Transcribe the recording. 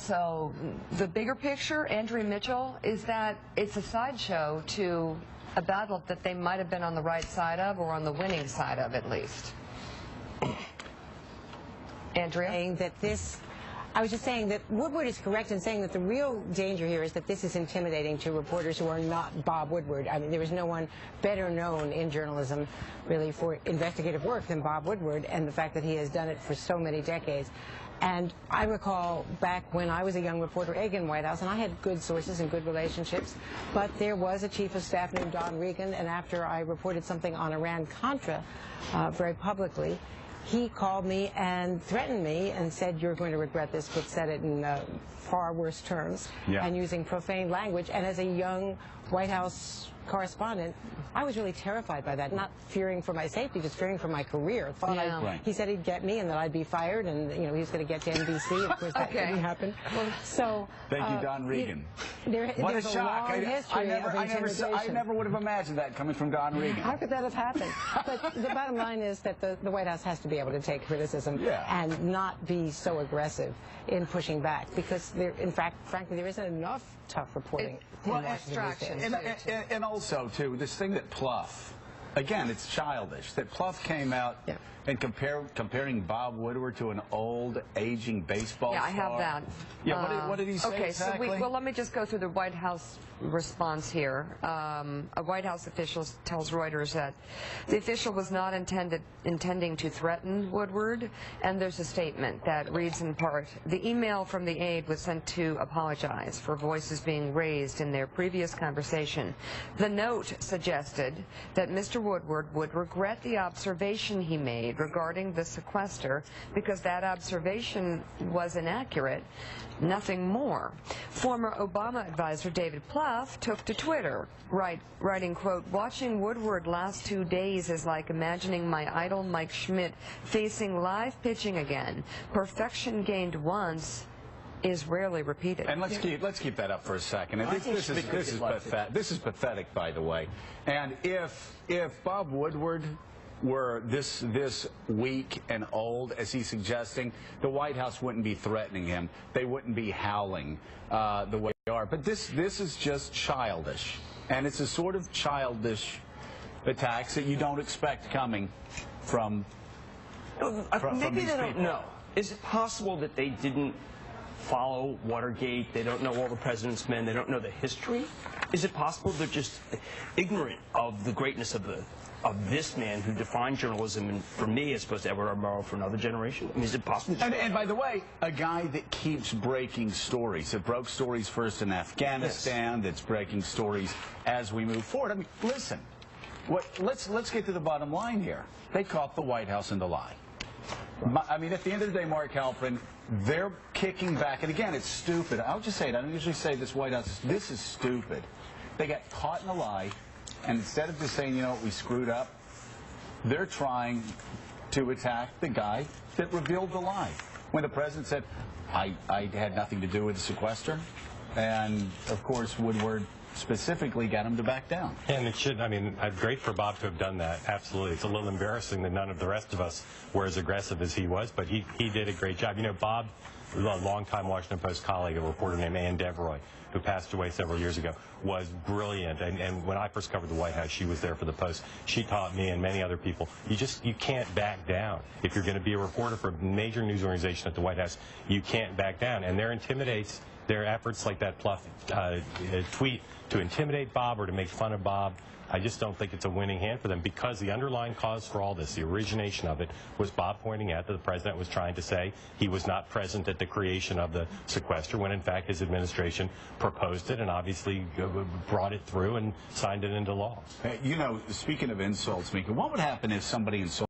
also, the bigger picture, Andrea Mitchell, is that it's a sideshow to a battle that they might have been on the right side of, or on the winning side of, at least. Andrea? Saying that I was just saying that Woodward is correct in saying that the real danger here is that this is intimidating to reporters who are not Bob Woodward. I mean, there is no one better known in journalism, really, for investigative work than Bob Woodward, and the fact that he has done it for so many decades. And I recall back when I was a young reporter in White House, and I had good sources and good relationships, but there was a chief of staff named Don Regan, and after I reported something on Iran-Contra very publicly, he called me and threatened me and said, "You're going to regret this," but said it in far worse terms, and using profane language. And as a young White House correspondent, I was really terrified by that, not fearing for my safety, just fearing for my career. He said he'd get me and that I'd be fired, and he was going to get to NBC. Of course, that didn't happen. So thank you, Don Regan. What a shock! I never would have imagined that coming from Don Regan. How could that have happened? But the bottom line is that the White House has to be able to take criticism and not be so aggressive in pushing back, because there, in fact, frankly, there isn't enough tough reporting. And also, too, this thing that Pluff, again, it's childish, that Pluff came out and comparing Bob Woodward to an old, aging baseball star. I have that. Yeah, what did he say exactly? So well, let me just go through the White House response here. A White House official tells Reuters that the official was not intending to threaten Woodward, and there's a statement that reads in part, "The email from the aide was sent to apologize for voices being raised in their previous conversation. The note suggested that Mr. Woodward would regret the observation he made regarding the sequester because that observation was inaccurate, nothing more." Former Obama advisor David Plouffe took to Twitter, writing, quote, "Watching Woodward last 2 days is like imagining my idol Mike Schmidt facing live pitching again. Perfection gained once is rarely repeated." And let's keep that up for a second. And this is pathetic, by the way. And if Bob Woodward were this weak and old, as he's suggesting, the White House wouldn't be threatening him. They wouldn't be howling the way they are. But this is just childish. And it's a sort of childish attacks that you don't expect coming from maybe these they don't people. know. Is it possible that they didn't follow Watergate? They don't know all the president's men. They don't know the history? Is it possible they're just ignorant of the greatness of this man who defined journalism, and for me, as opposed to Edward R. Murrow for another generation? I mean, is it possible? And by the way, a guy that keeps breaking stories. It broke stories first in Afghanistan. That's breaking stories as we move forward. I mean, listen. Let's get to the bottom line here. They caught the White House in the lie. I mean, at the end of the day, Mark Halperin, they're kicking back. And again, it's stupid. I'll just say it. I don't usually say this White House. This is stupid. They got caught in a lie. And instead of just saying, you know what, we screwed up, they're trying to attack the guy that revealed the lie. When the president said, I had nothing to do with the sequester. And, of course, Woodward specifically got him to back down. And it should, I mean, great for Bob to have done that, absolutely. It's a little embarrassing that none of the rest of us were as aggressive as he was, but he did a great job. You know, Bob, a longtime Washington Post colleague, a reporter named Ann Devroy, who passed away several years ago, was brilliant. And when I first covered the White House, she was there for the Post. She taught me and many other people, you can't back down. If you're going to be a reporter for a major news organization at the White House, you can't back down. And their efforts like that Pluff tweet to intimidate Bob or to make fun of Bob, I just don't think it's a winning hand for them, because the underlying cause for all this, the origination of it, was Bob pointing out that the president was trying to say he was not present at the creation of the sequester, when in fact his administration proposed it and obviously brought it through and signed it into law. You know, speaking of insults, Mika, what would happen if somebody insulted